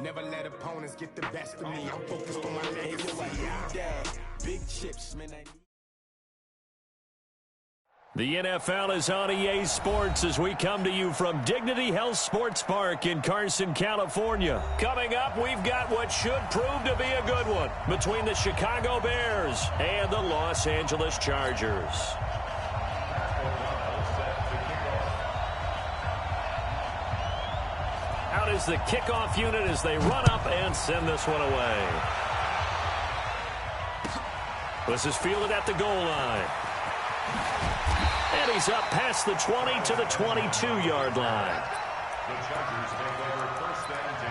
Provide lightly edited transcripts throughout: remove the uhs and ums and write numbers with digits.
Never let opponents get the best of me. I'm focused on my legacy. Big chips, man. The NFL is on EA Sports as we come to you from Dignity Health Sports Park in Carson, California. Coming up, we've got what should prove to be a good one between the Chicago Bears and the Los Angeles Chargers. Out is the kickoff unit as they run up and send this one away. This is fielded at the goal line. And he's up past the 20 to the 22-yard line. The Chargers take over first and 10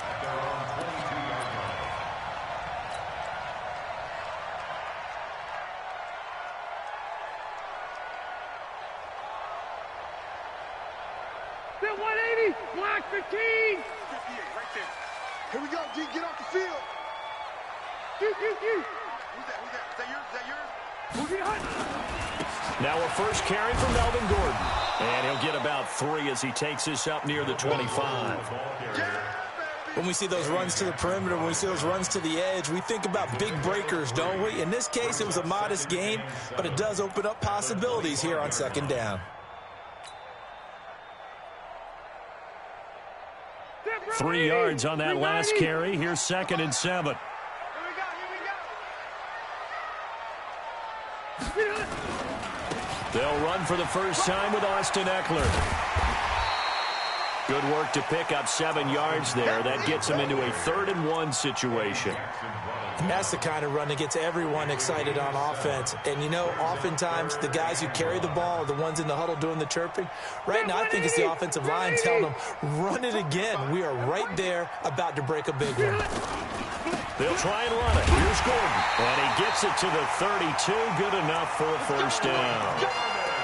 at their own 22-yard line. Still 180, block 15. 58, right there. Here we go, D, get off the field. Who's that? Is that yours? Moving on. Now a first carry from Melvin Gordon. And he'll get about 3 as he takes this up near the 25. When we see those runs to the perimeter, when we see those runs to the edge, we think about big breakers, don't we? In this case, it was a modest gain, but it does open up possibilities here on second down. Three yards on that last carry. Here's 2nd and 7. They'll run for the first time with Austin Eckler. Good work to pick up 7 yards there. That gets them into a 3rd and 1 situation. And that's the kind of run that gets everyone excited on offense. And, you know, oftentimes the guys who carry the ball are the ones in the huddle doing the chirping. Right now, I think it's the offensive line telling them, run it again. We are right there about to break a big one. They'll try and run it. Here's Gordon. And he gets it to the 32. Good enough for a first down.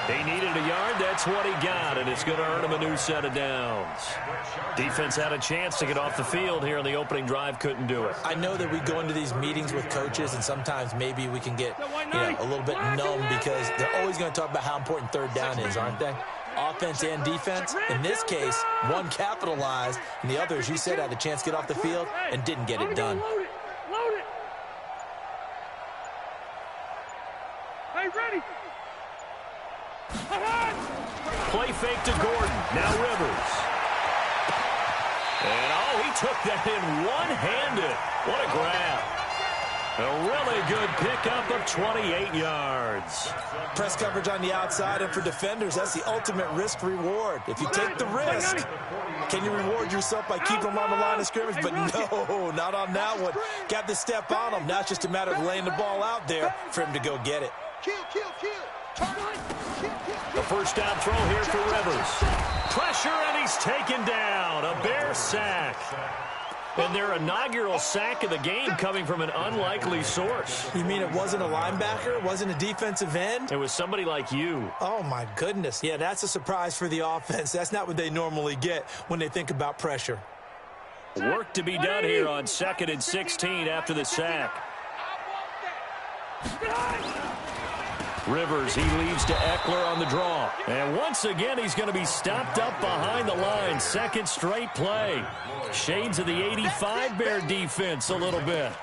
He needed a yard. That's what he got, and it's going to earn him a new set of downs. Defense had a chance to get off the field here on the opening drive. Couldn't do it. I know that we go into these meetings with coaches, and sometimes maybe we can get a little bit numb because they're always going to talk about how important 3rd down is, aren't they? Offense and defense. In this case, one capitalized, and the other, as you said, had a chance to get off the field and didn't get it done. Load it. Hey, ready. Play fake to Gordon. Now Rivers. And, he took that in one-handed. What a grab. A really good pickup of 28 yards. Press coverage on the outside, and for defenders, that's the ultimate risk-reward. If you take the risk, can you reward yourself by keeping them on the line of scrimmage? But no, not on that one. Got the step on him. Now it's just a matter of laying the ball out there for him to go get it. Kill. The first down throw here for Rivers. Pressure, and he's taken down. A Bear sack. And their inaugural sack of the game coming from an unlikely source. You mean it wasn't a linebacker? It wasn't a defensive end? It was somebody like you. Oh, my goodness. Yeah, that's a surprise for the offense. That's not what they normally get when they think about pressure. Work to be done here on 2nd and 16 after the sack. Rivers, he leads to Eckler on the draw. And once again, he's going to be stopped up behind the line. 2nd straight play. Shades of the 85 Bear defense a little bit.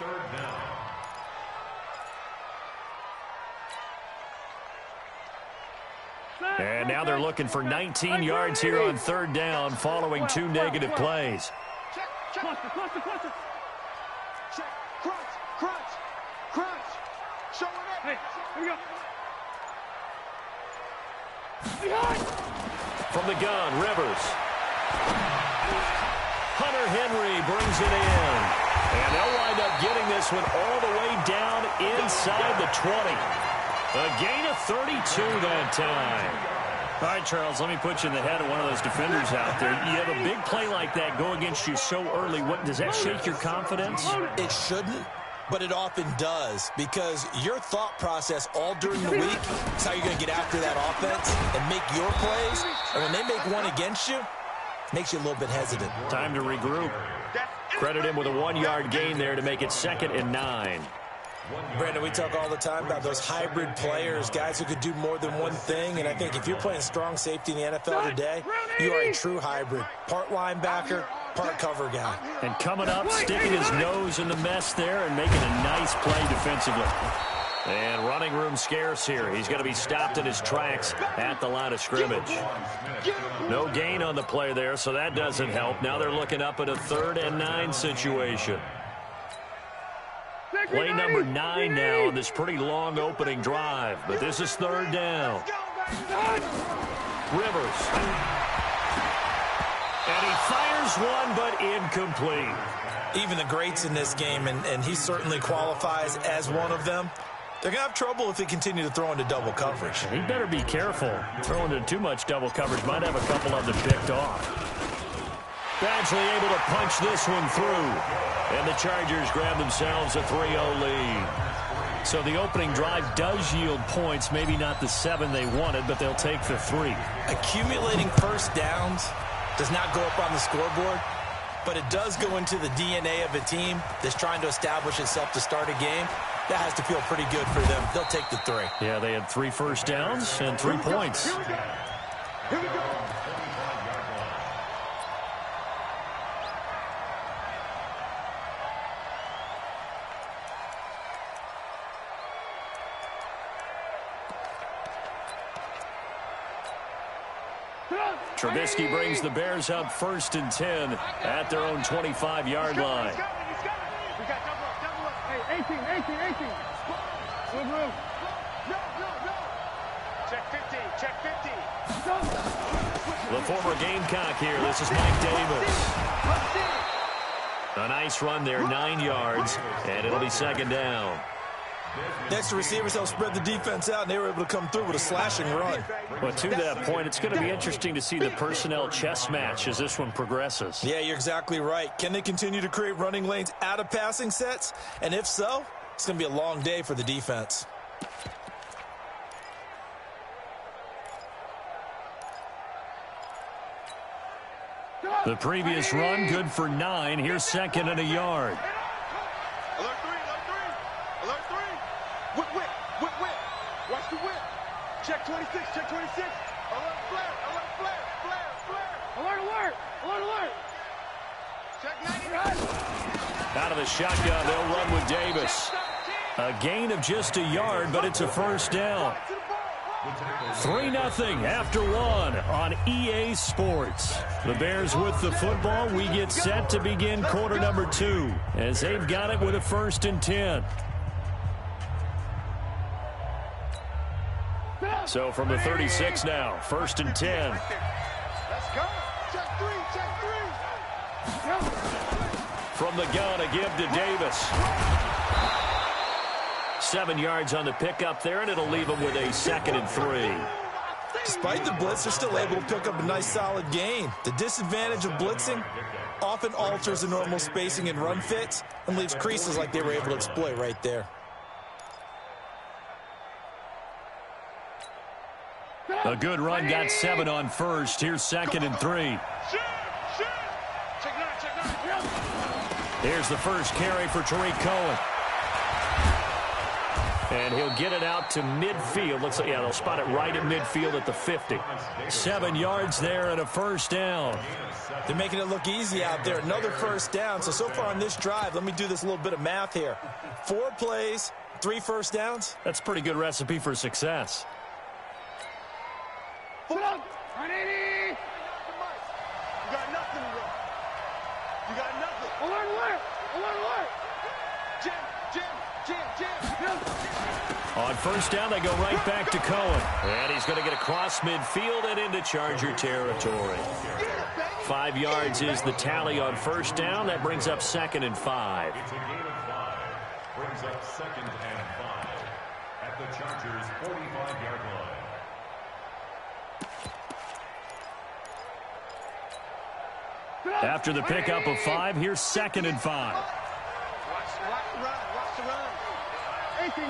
And now they're looking for 19 yards here on 3rd down following 2 negative plays. Cluster. Check. Crunch. Show it up. Hey, here we go. From the gun, Rivers. Hunter Henry brings it in. And they'll wind up getting this one all the way down inside the 20. A gain of 32 that time. All right, Charles, let me put you in the head of one of those defenders out there. You have a big play like that go against you so early. What does that shake your confidence? It shouldn't, but it often does, because your thought process all during the week is how you're going to get after that offense and make your plays. And when they make one against you, it makes you a little bit hesitant. Time to regroup. Credit him with a 1-yard gain there to make it 2nd and 9. Brandon, we talk all the time about those hybrid players, guys who could do more than one thing. And I think if you're playing strong safety in the NFL today, you are a true hybrid. Part linebacker, part cover guy. And coming up, sticking his nose in the mess there and making a nice play defensively. And running room scarce here. He's going to be stopped in his tracks at the line of scrimmage. No gain on the play there, so that doesn't help. Now they're looking up at a 3rd and 9 situation. Play number 9 now on this pretty long opening drive. But this is 3rd down. Rivers. And he fires one, but incomplete. Even the greats in this game, and he certainly qualifies as one of them, they're going to have trouble if they continue to throw into double coverage. He better be careful. Throwing into too much double coverage might have a couple of them picked off. Badgley able to punch this one through. And the Chargers grab themselves a 3-0 lead. So the opening drive does yield points, maybe not the 7 they wanted, but they'll take the 3. Accumulating first downs does not go up on the scoreboard, but it does go into the DNA of a team that's trying to establish itself to start a game. That has to feel pretty good for them. They'll take the 3. Yeah, they had 3 first downs and 3 points. Here we go. Here we go. Trubisky brings the Bears up 1st and 10 at their own 25-yard line. We got double up. Hey, 18. Good room. No. Check 50. Check 50. The former Gamecock here. This is Mike Davis. A nice run there, 9 yards, and it'll be 2nd down. Next, the receivers help spread the defense out, and they were able to come through with a slashing run. But to that point, it's going to be interesting to see the personnel chess match as this one progresses. Yeah, you're exactly right. Can they continue to create running lanes out of passing sets? And if so, it's going to be a long day for the defense. The previous run, good for 9. Here's 2nd and a yard. Alert 3. Whip. Watch the whip. Check 26. Alert flare. Alert. Check 90. Out of the shotgun, they'll run with Davis. A gain of just a yard, but it's a 1st down. 3-0 after 1 on EA Sports. The Bears with the football. We get set to begin quarter number 2 as they've got it with a 1st and 10. So from the 36 now, 1st and 10. Let's go. Check 3. From the gun, a give to Davis. 7 yards on the pickup there, and it'll leave him with a 2nd and 3. Despite the blitz, they're still able to pick up a nice, solid gain. The disadvantage of blitzing often alters the normal spacing and run fits and leaves creases like they were able to exploit right there. A good run, got 7 on 1st. Here's 2nd and 3. Check 9. Here's the first carry for Tariq Cohen. And he'll get it out to midfield. Looks like, yeah, they'll spot it right at midfield at the 50. 7 yards there and a 1st down. They're making it look easy out there. Another 1st down. So far on this drive, let me do this little bit of math here. 4 plays, 3 1st downs. That's a pretty good recipe for success. Sit up. 180. You got nothing, bro. You got nothing. Alert. Jim. On 1st down, they go right back to Cohen. And he's going to get across midfield and into Charger territory. 5 yards is the tally on 1st down. That brings up 2nd and 5. It's a gain of 5. Brings up 2nd and 5 at the Chargers' 45-yard line. After the pickup of 5, here's 2nd and 5. Watch the run. 18.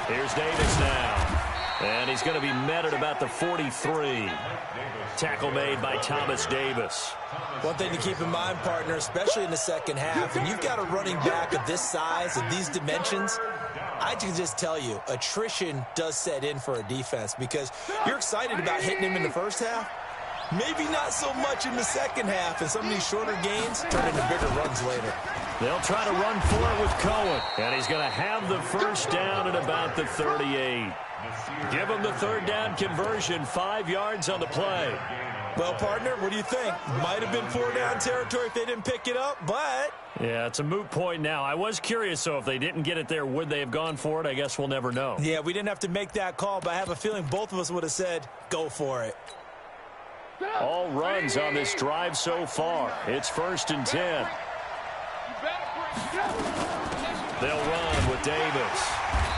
Here's Davis now. And he's going to be met at about the 43. Tackle made by Thomas Davis. One thing to keep in mind, partner, especially in the second half, and you've got a running back of this size, of these dimensions, I can just tell you, attrition does set in for a defense because you're excited about hitting him in the first half. Maybe not so much in the second half, and some of these shorter gains turn into bigger runs later. They'll try to run for it with Cohen, and he's going to have the first down at about the 38. Give him the third down conversion, 5 yards on the play. Well, partner, what do you think? Might have been 4-down territory if they didn't pick it up, but... Yeah, it's a moot point now. I was curious, so if they didn't get it there, would they have gone for it? I guess we'll never know. Yeah, we didn't have to make that call, but I have a feeling both of us would have said, go for it. All runs on this drive so far. It's 1st and 10. They'll run with Davis.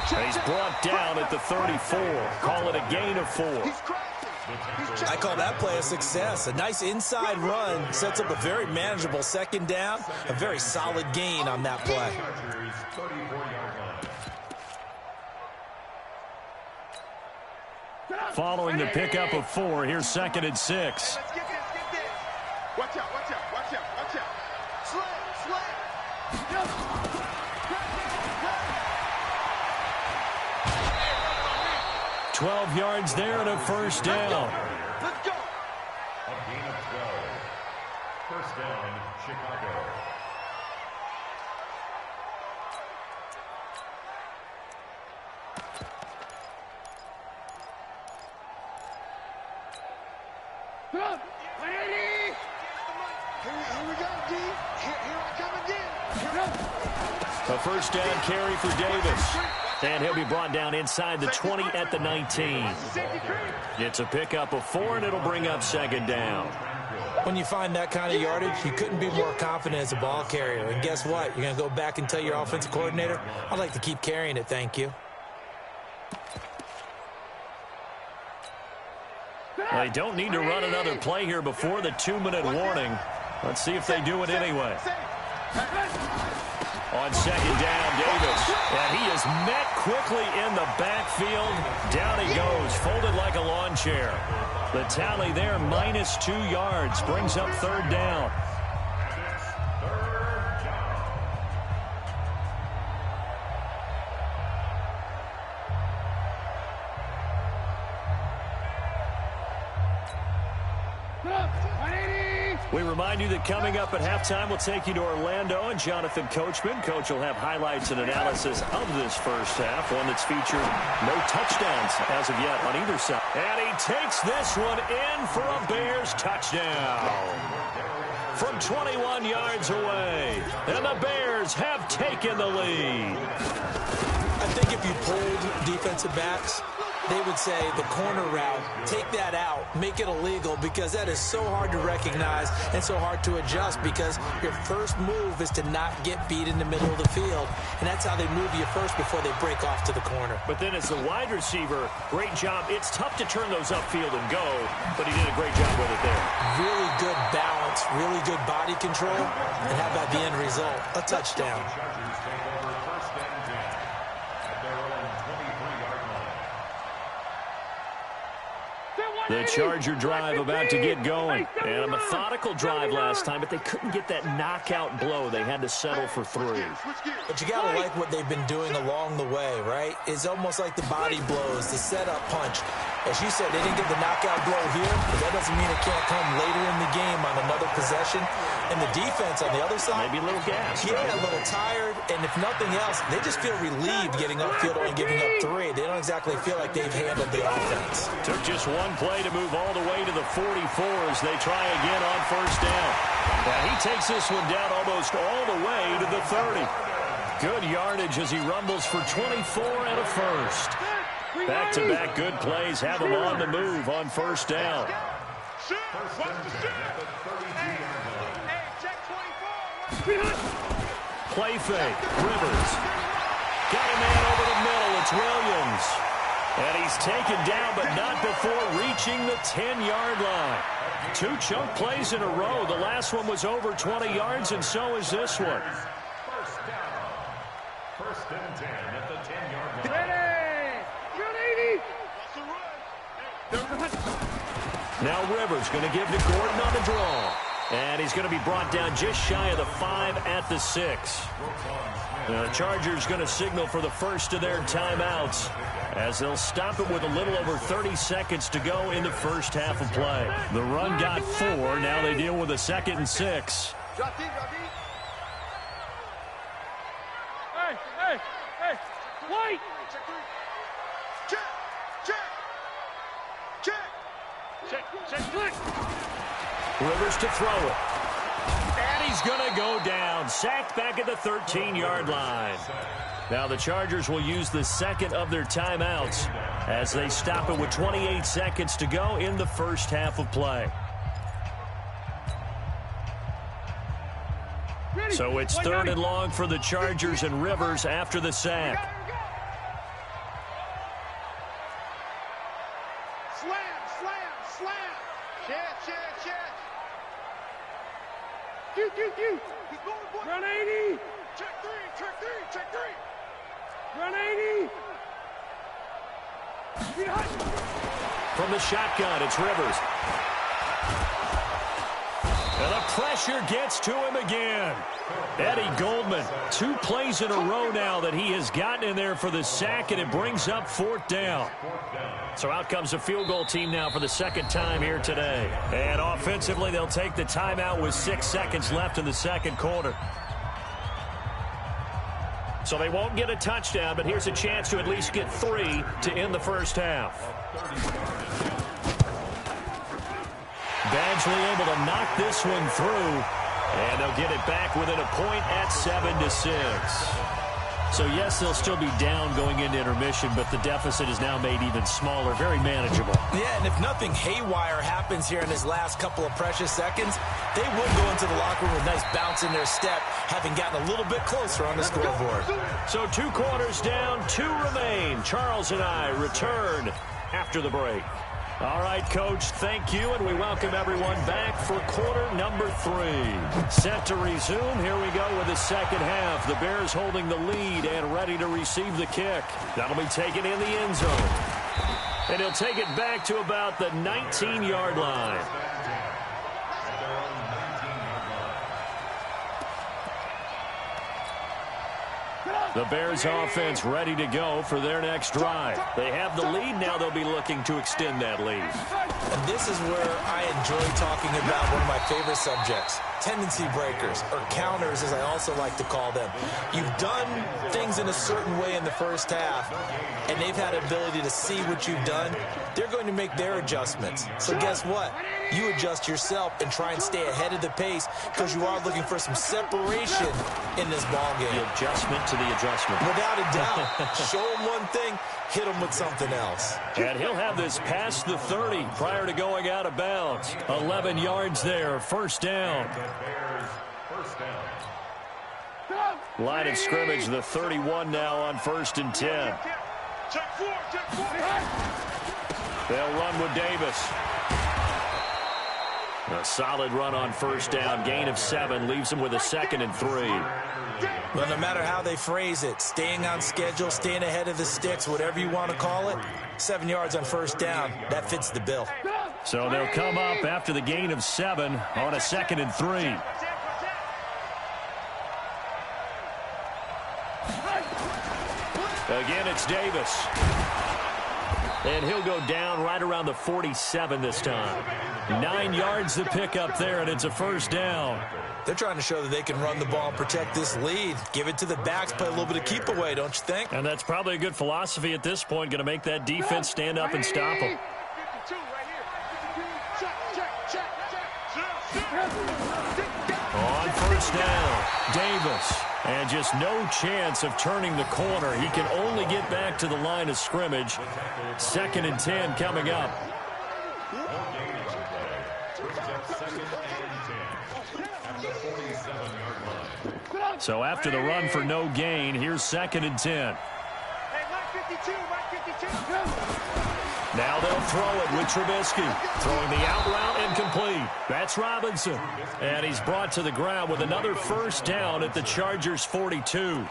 He's brought down at the 34. Call it a gain of 4. I call that play a success. A nice inside run sets up a very manageable second down. A very solid gain on that play. Following the pickup of 4, here's 2nd and 6. Let's get this. Watch out, watch out, watch out, watch out. Slam. 12 yards there and a first down. Let's go. A gain of 12. First down, Chicago. Here we go, D. Here I come again. A first down carry for Davis. And he'll be brought down inside the 20 at the 19. It's a pickup of 4, and it'll bring up 2nd down. When you find that kind of yardage, you couldn't be more confident as a ball carrier. And guess what? You're going to go back and tell your offensive coordinator, I'd like to keep carrying it, thank you. They don't need to run another play here before the 2-minute warning. Let's see if they do it anyway. On 2nd down, Davis. And he is met quickly in the backfield. Down he goes, folded like a lawn chair. The tally there, -2 yards, brings up 3rd down. We remind you that coming up at halftime, we'll take you to Orlando and Jonathan Coachman. Coach will have highlights and analysis of this first half, one that's featured no touchdowns as of yet on either side. And he takes this one in for a Bears touchdown from 21 yards away. And the Bears have taken the lead. I think if you polled defensive backs, they would say the corner route, take that out, make it illegal, because that is so hard to recognize and so hard to adjust, because your first move is to not get beat in the middle of the field, and that's how they move you first before they break off to the corner. But then as the wide receiver, great job. It's tough to turn those upfield and go, but he did a great job with it there. Really good balance, really good body control, and how about the end result? A touchdown. The Charger drive about to get going. And a methodical drive last time, but they couldn't get that knockout blow. They had to settle for 3. But you got to like what they've been doing along the way, right? It's almost like the body blows, the setup punch. As you said, they didn't get the knockout blow here, but that doesn't mean it can't come later in the game on another possession. And the defense on the other side, maybe a little gas. Yeah, a little tired. And if nothing else, they just feel relieved getting upfield only giving up 3. They don't exactly feel like they've handled the offense. Took just one play to move all the way to the 44 as they try again on first down. Now he takes this one down almost all the way to the 30. Good yardage as he rumbles for 24 and a first. Back-to-back good plays have him on the move on first down. Play fake. Rivers. Got a man over the middle. It's Williams. And he's taken down, but not before reaching the 10-yard line. 2 chunk plays in a row. The last one was over 20 yards, and so is this one. First down. 1st and 10 at the 10-yard line. Now Rivers going to give to Gordon on the draw. And he's going to be brought down just shy of the 5 at the 6. The Chargers going to signal for the first of their timeouts as they'll stop it with a little over 30 seconds to go in the first half of play. The run got 4. Now they deal with a 2nd and 6. Drop deep, drop deep. Hey, White! Check. Rivers to throw it. And he's going to go down. Sacked back at the 13-yard line. Now the Chargers will use the second of their timeouts as they stop it with 28 seconds to go in the first half of play. So it's 3rd and long for the Chargers and Rivers after the sack. Slam. Check. He's going, boy. Run 80! Check three. Run 80! From the shotgun, it's Rivers. And the pressure gets to him again. Eddie Goldman, 2 plays in a row now that he has gotten in there for the sack, and it brings up 4th down. So out comes the field goal team now for the second time here today. And offensively, they'll take the timeout with 6 seconds left in the second quarter. So they won't get a touchdown, but here's a chance to at least get 3 to end the first half. Badgley able to knock this one through, and they'll get it back within a point at 7-6. So, yes, they'll still be down going into intermission, but the deficit is now made even smaller, very manageable. Yeah, and if nothing haywire happens here in his last couple of precious seconds, they will go into the locker room with a nice bounce in their step, having gotten a little bit closer on the scoreboard. So 2 quarters down, 2 remain. Charles and I return after the break. All right, Coach, thank you, and we welcome everyone back for quarter number 3. Set to resume. Here we go with the second half. The Bears holding the lead and ready to receive the kick. That'll be taken in the end zone. And he'll take it back to about the 19-yard line. The Bears offense ready to go for their next drive. They have the lead. Now they'll be looking to extend that lead. And this is where I enjoy talking about one of my favorite subjects, tendency breakers, or counters as I also like to call them. You've done things in a certain way in the first half, and they've had ability to see what you've done. They're going to make their adjustments. So guess what? You adjust yourself and try and stay ahead of the pace because you are looking for some separation in this ball game. The adjustment to the adjustment. Without a doubt. Show them one thing, hit them with something else. And he'll have this past the 30 prior to going out of bounds. 11 yards there, first down. Line of scrimmage, the 31 now on 1st and 10. They'll run with Davis. A solid run on first down. Gain of 7 leaves them with a 2nd and 3. Well, no matter how they phrase it, staying on schedule, staying ahead of the sticks, whatever you want to call it, 7 yards on first down, that fits the bill. So they'll come up after the gain of 7 on a 2nd and 3. Again, it's Davis. And he'll go down right around the 47 this time. 9 yards to pick up there, and it's a first down. They're trying to show that they can run the ball and protect this lead. Give it to the backs, play a little bit of keep away, don't you think? And that's probably a good philosophy at this point, going to make that defense stand up and stop them. On first down, Davis. And just no chance of turning the corner. He can only get back to the line of scrimmage. 2nd and 10 coming up. So after the run for no gain, here's 2nd and 10. Now they'll throw it with Trubisky. Throwing the out route incomplete. That's Robinson. And he's brought to the ground with another first down at the Chargers' 42.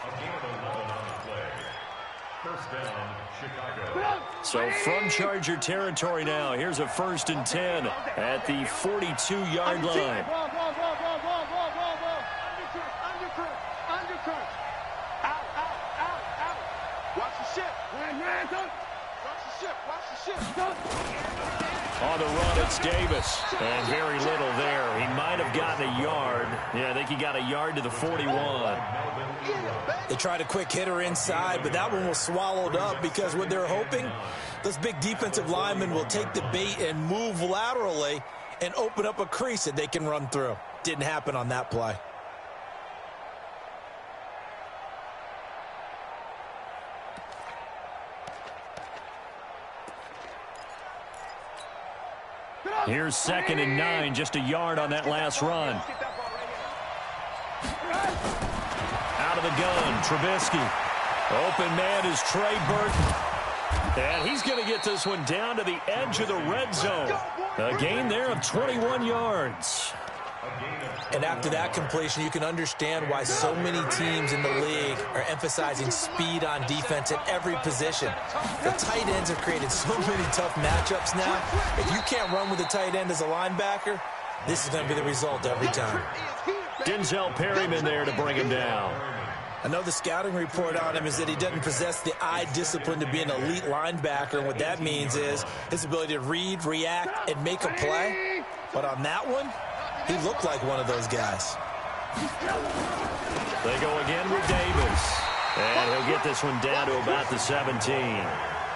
So from Charger territory now, here's a 1st and 10 at the 42-yard line. On the run, it's Davis. And very little there. He might have gotten a yard. Yeah, I think he got a yard to the 41. They tried a quick hitter inside, but that one was swallowed up because what they're hoping, those big defensive linemen will take the bait and move laterally and open up a crease that they can run through. Didn't happen on that play. Here's 2nd and 9, just a yard on that last run. Out of the gun, Trubisky. Open man is Trey Burton. And he's going to get this one down to the edge of the red zone. A gain there of 21 yards. And after that completion, you can understand why so many teams in the league are emphasizing speed on defense at every position. The tight ends have created so many tough matchups now. If you can't run with a tight end as a linebacker, this is going to be the result every time. Denzel Perryman there to bring him down. I know the scouting report on him is that he doesn't possess the eye discipline to be an elite linebacker. And what that means is his ability to read, react, and make a play. But on that one, he looked like one of those guys. They go again with Davis. And he'll get this one down to about the 17.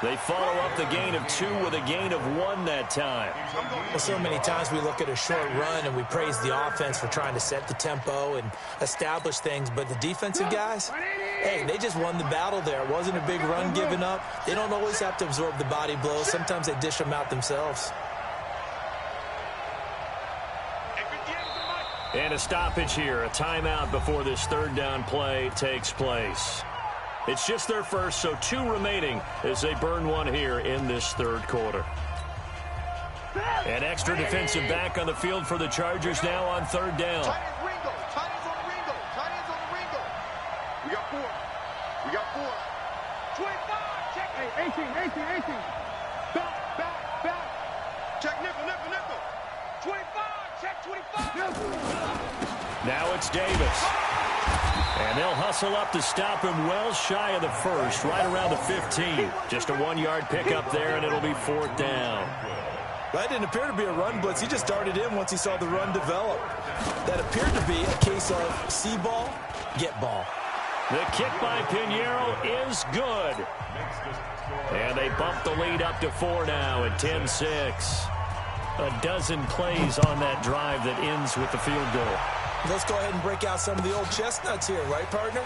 They follow up the gain of 2 with a gain of 1 that time. Well, so many times we look at a short run and we praise the offense for trying to set the tempo and establish things. But the defensive guys, hey, they just won the battle there. It wasn't a big run given up. They don't always have to absorb the body blows. Sometimes they dish them out themselves. And a stoppage here, a timeout before this 3rd down play takes place. It's just their first, so 2 remaining as they burn one here in this 3rd quarter. An extra defensive back on the field for the Chargers now on 3rd down. Tight ends Ringo. Tight ends on the Ringo. Tight ends on the Ringo. We got 4. We got 4. 25. Check. Hey, 18. Back. Check nickel. 25. Check 25. Now it's Davis. And they'll hustle up to stop him well shy of the 1st, right around the 15. Just a 1-yard pickup there, and it'll be 4th down. That didn't appear to be a run blitz. He just darted in once he saw the run develop. That appeared to be a case of see ball, get ball. The kick by Pinheiro is good. And they bump the lead up to 4 now at 10-6. A dozen plays on that drive that ends with the field goal. Let's go ahead and break out some of the old chestnuts here, right, partner?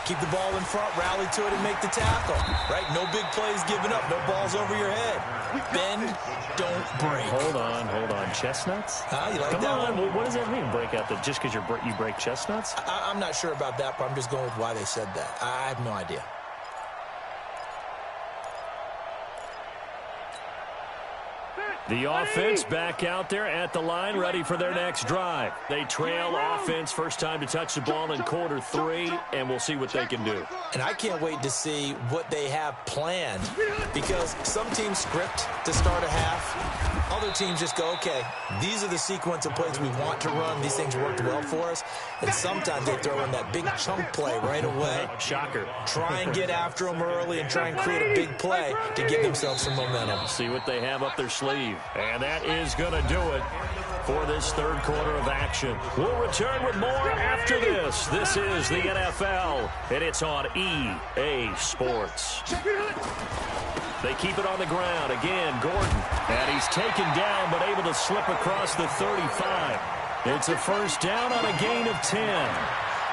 Keep the ball in front, rally to it, and make the tackle, right? No big plays given up, no balls over your head. Bend, don't break. Hold on. Chestnuts? You like Come that on, one? what does that mean, break out? Just because you break chestnuts? I'm not sure about that, but I'm just going with why they said that. I have no idea. The offense back out there at the line, ready for their next drive. They trail offense, first time to touch the ball in quarter 3, and we'll see what they can do. And I can't wait to see what they have planned, because some teams script to start a half. Other teams just go, okay, these are the sequence of plays we want to run. These things worked well for us. And sometimes they throw in that big chunk play right away. Shocker. Try and get after them early and try and create a big play to give themselves some momentum. See what they have up their sleeve. And that is going to do it for this 3rd quarter of action. We'll return with more after this. This is the NFL, and it's on EA Sports. They keep it on the ground. Again, Gordon. And he's taken down, but able to slip across the 35. It's a 1st down on a gain of 10.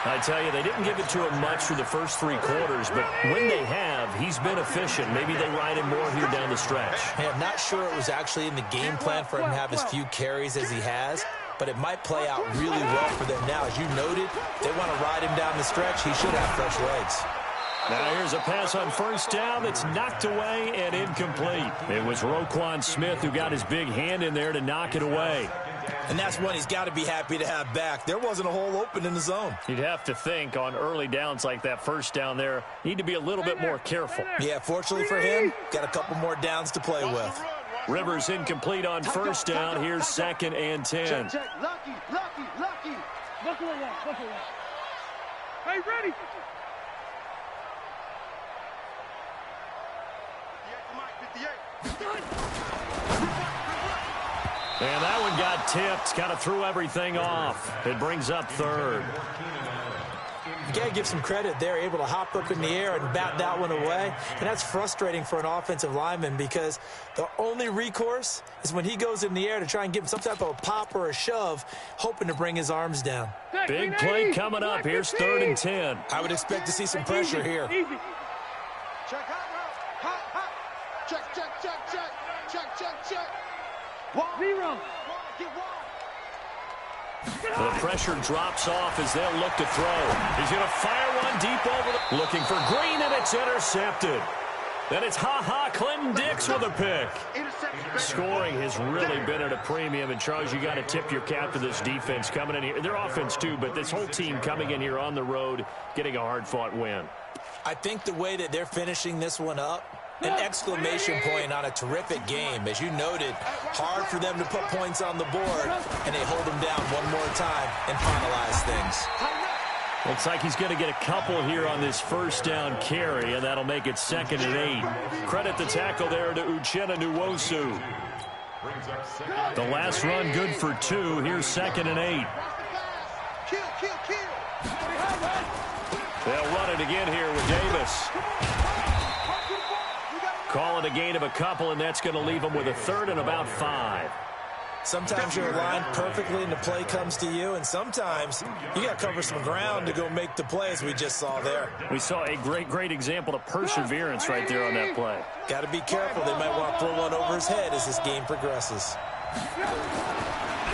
I tell you, they didn't give it to him much for the first 3 quarters, but when they have, he's been efficient. Maybe they ride him more here down the stretch. Hey, I'm not sure it was actually in the game plan for him to have as few carries as he has, but it might play out really well for them now. As you noted, they want to ride him down the stretch. He should have fresh legs. Now here's a pass on 1st down that's knocked away and incomplete. It was Roquan Smith who got his big hand in there to knock it away. And that's one he's got to be happy to have back. There wasn't a hole open in the zone. You'd have to think on early downs like that 1st down there, need to be a little bit more careful. Yeah, fortunately for him, got a couple more downs to play with. Rivers incomplete on 1st down. Here's 2nd and 10. Check. Lucky. Look away. Hey, ready? And that one got tipped, kind of threw everything off. It brings up third. You got to give some credit. They're able to hop up in the air and bat that one away. And that's frustrating for an offensive lineman because the only recourse is when he goes in the air to try and give him some type of a pop or a shove, hoping to bring his arms down. Big play coming up. Here's 3rd and 10. I would expect to see some pressure here. Check hot. Check. Zero. The pressure drops off as they'll look to throw. He's going to fire one deep over the... Looking for Green, and it's intercepted. Then it's Clinton Dix with a pick. Scoring has really been at a premium. And, Charles, you got to tip your cap to this defense coming in here. Their offense, too, but this whole team coming in here on the road, getting a hard-fought win. I think the way that they're finishing this one up, an exclamation point on a terrific game. As you noted, hard for them to put points on the board, and they hold them down one more time and finalize things. Looks like he's going to get a couple here on this first down carry, and that'll make it 2nd and 8. Credit the tackle there to Uchenna Nwosu. The last run good for 2. Here's 2nd and 8. They'll run it again here with Davis. Call it a gain of a couple, and that's going to leave them with a 3rd and about 5. Sometimes you're aligned perfectly and the play comes to you, and sometimes you got to cover some ground to go make the play, as we just saw there. We saw a great example of perseverance right there on that play. Got to be careful. They might want to throw one over his head as this game progresses.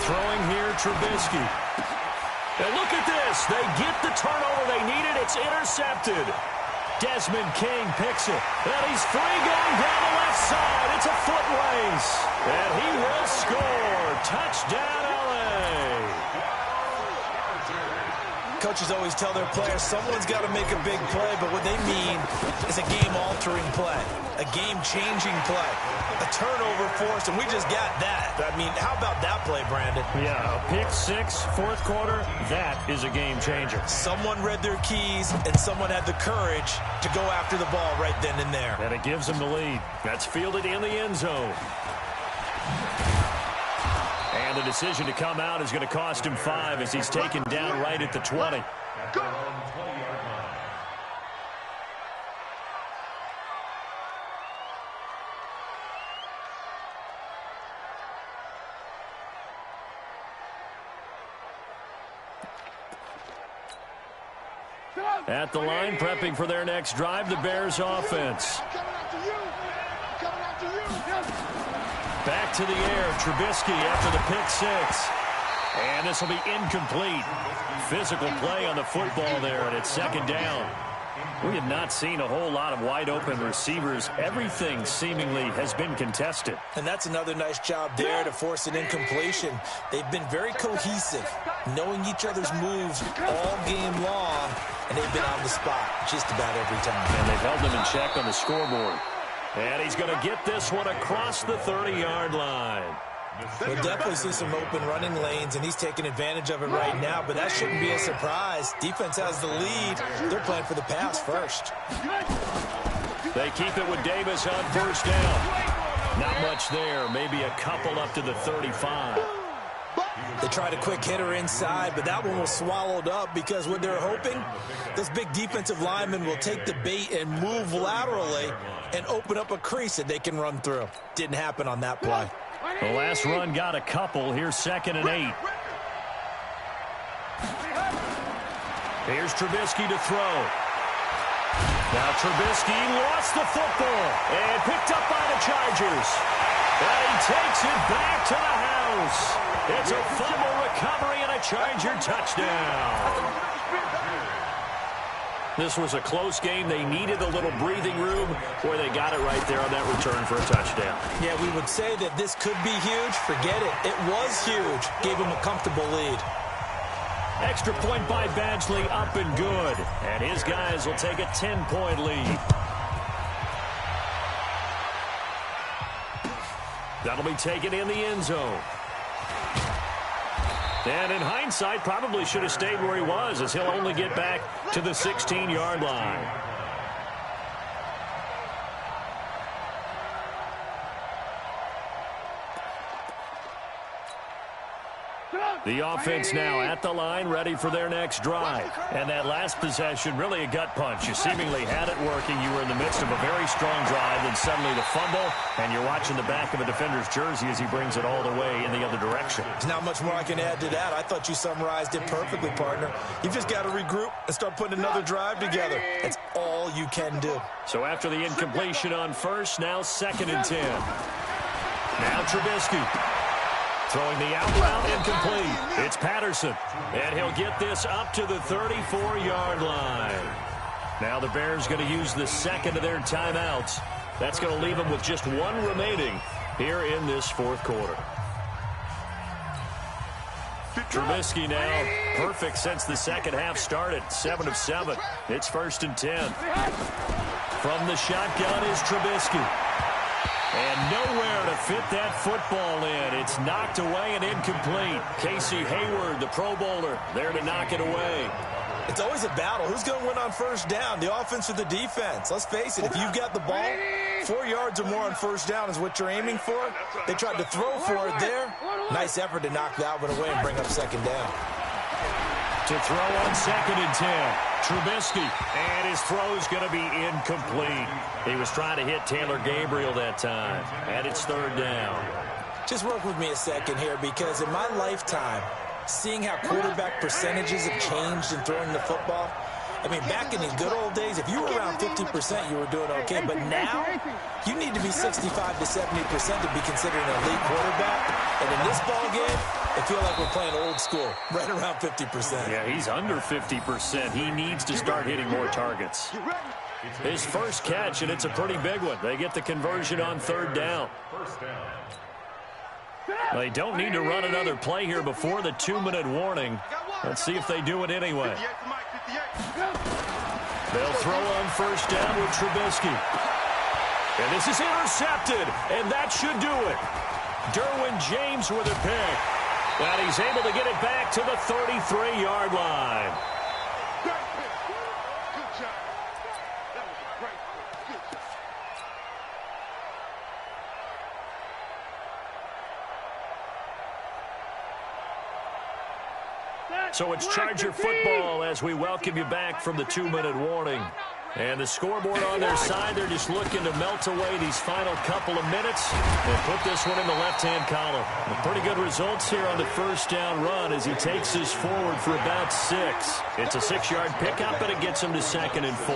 Throwing here, Trubisky. And look at this. They get the turnover they needed. It's intercepted. Desmond King picks it. And he's free going down the left side. It's a foot race. And he will score. Touchdown, L.A. Coaches always tell their players someone's got to make a big play, but what they mean is a game-altering play, a game-changing play, a turnover force, and we just got that. I mean, how about that play, Brandon? Yeah, a pick 6, 4th quarter, that is a game-changer. Someone read their keys, and someone had the courage to go after the ball right then and there. And it gives them the lead. That's fielded in the end zone. And the decision to come out is going to cost him 5 as he's taken down right at the 20. At the line, prepping for their next drive, the Bears offense. Back to the air, Trubisky after the pick 6. And this will be incomplete. Physical play on the football there, and it's 2nd down. We have not seen a whole lot of wide-open receivers. Everything seemingly has been contested. And that's another nice job there to force an incompletion. They've been very cohesive, knowing each other's moves all game long, and they've been on the spot just about every time. And they've held them in check on the scoreboard. And he's going to get this one across the 30-yard line. We'll definitely see some open running lanes, and he's taking advantage of it right now, but that shouldn't be a surprise. Defense has the lead. They're playing for the pass first. They keep it with Davis on 1st down. Not much there. Maybe a couple up to the 35. They tried a quick hitter inside, but that one was swallowed up because what they're hoping, those big defensive linemen will take the bait and move laterally and open up a crease that they can run through. Didn't happen on that play. The last run got a couple. Here's 2nd and 8. Here's Trubisky to throw. Now Trubisky lost the football and picked up by the Chargers. And he takes it back to the house. It's a fumble recovery and a Charger touchdown. This was a close game. They needed a little breathing room. Boy, they got it right there on that return for a touchdown. Yeah, we would say that this could be huge. Forget it. It was huge. Gave him a comfortable lead. Extra point by Badgley, up and good. And his guys will take a 10-point lead. That'll be taken in the end zone. And in hindsight, probably should have stayed where he was, as he'll only get back to the 16-yard line. The offense now at the line, ready for their next drive. And that last possession, really a gut punch. You seemingly had it working. You were in the midst of a very strong drive, then suddenly the fumble, and you're watching the back of a defender's jersey as he brings it all the way in the other direction. There's not much more I can add to that. I thought you summarized it perfectly, partner. You've just got to regroup and start putting another drive together. That's all you can do. So after the incompletion on first, now 2nd and 10. Now Trubisky. Throwing the out route incomplete. It's Patterson. And he'll get this up to the 34-yard line. Now the Bears going to use the second of their timeouts. That's going to leave them with just one remaining here in this fourth quarter. Trubisky now perfect since the second half started. 7 of 7. It's 1st and 10. From the shotgun is Trubisky. And nowhere to fit that football in. It's knocked away and incomplete. Casey Hayward, the Pro Bowler, there to knock it away. It's always a battle. Who's going to win on first down, the offense or the defense? Let's face it, if you've got the ball, 4 yards or more on first down is what you're aiming for. They tried to throw for it there. Nice effort to knock that one away and bring up 2nd down. To throw on 2nd and 10. Trubisky, and his throw's going to be incomplete. He was trying to hit Taylor Gabriel that time, and it's 3rd down. Just work with me a second here, because in my lifetime, seeing how quarterback percentages have changed in throwing the football, I mean, back in the good old days, if you were around 50%, you were doing okay. But now, you need to be 65 to 70% to be considered an elite quarterback. And in this ball game, I feel like we're playing old school, right around 50%. Yeah, he's under 50%. He needs to start hitting more targets. His first catch, and it's a pretty big one. They get the conversion on 3rd down. They don't need to run another play here before the 2-minute warning. Let's see if they do it anyway. They'll throw on 1st down with Trubisky. And this is intercepted, and that should do it. Derwin James with a pick. And he's able to get it back to the 33-yard line. So it's Charger football as we welcome you back from the 2-minute warning. And the scoreboard on their side, they're just looking to melt away these final couple of minutes and put this one in the left-hand column. And pretty good results here on the first down run as he takes us forward for about 6. It's a 6-yard pickup, and it gets him to 2nd and 4.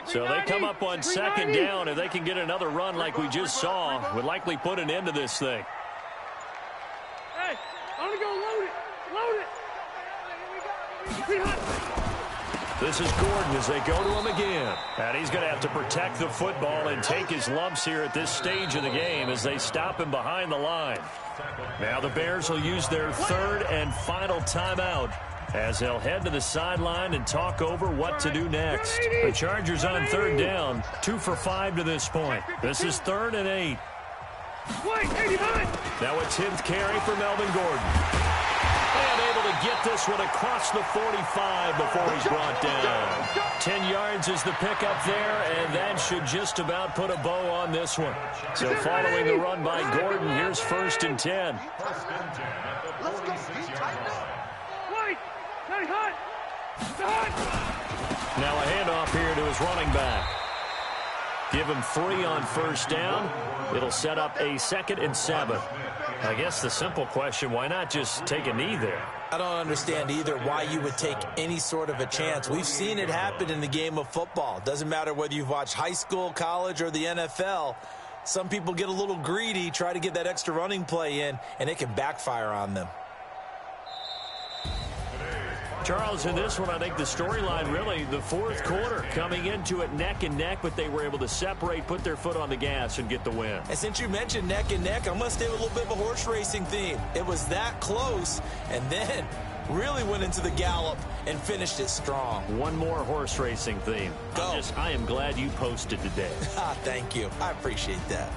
So they come up on 2nd down. If they can get another run like we just saw, would likely put an end to this thing. Hey, I'm going to go load it. This is Gordon as they go to him again. And he's going to have to protect the football and take his lumps here at this stage of the game as they stop him behind the line. Now the Bears will use their 3rd and final timeout as they'll head to the sideline and talk over what to do next. The Chargers on 3rd down, 2 for 5 to this point. This is 3rd and 8. Now a 10th carry for Melvin Gordon. And able to get this one across the 45 before he's brought down. 10 yards is the pickup there, and that should just about put a bow on this one. So following the run by Gordon, here's 1st and 10. Let's go. Now a handoff here to his running back. Give him 3 on first down. It'll set up a 2nd and 7. I guess the simple question, why not just take a knee there? I don't understand either why you would take any sort of a chance. We've seen it happen in the game of football. Doesn't matter whether you've watched high school, college, or the NFL. Some people get a little greedy, try to get that extra running play in, and it can backfire on them. Charles, in this one, I think the storyline really, the fourth quarter, coming into it neck and neck, but they were able to separate, put their foot on the gas, and get the win. And since you mentioned neck and neck, I'm going to stay with a little bit of a horse racing theme. It was that close, and then really went into the gallop and finished it strong. One more horse racing theme. Go. I am glad you posted today. Thank you. I appreciate that.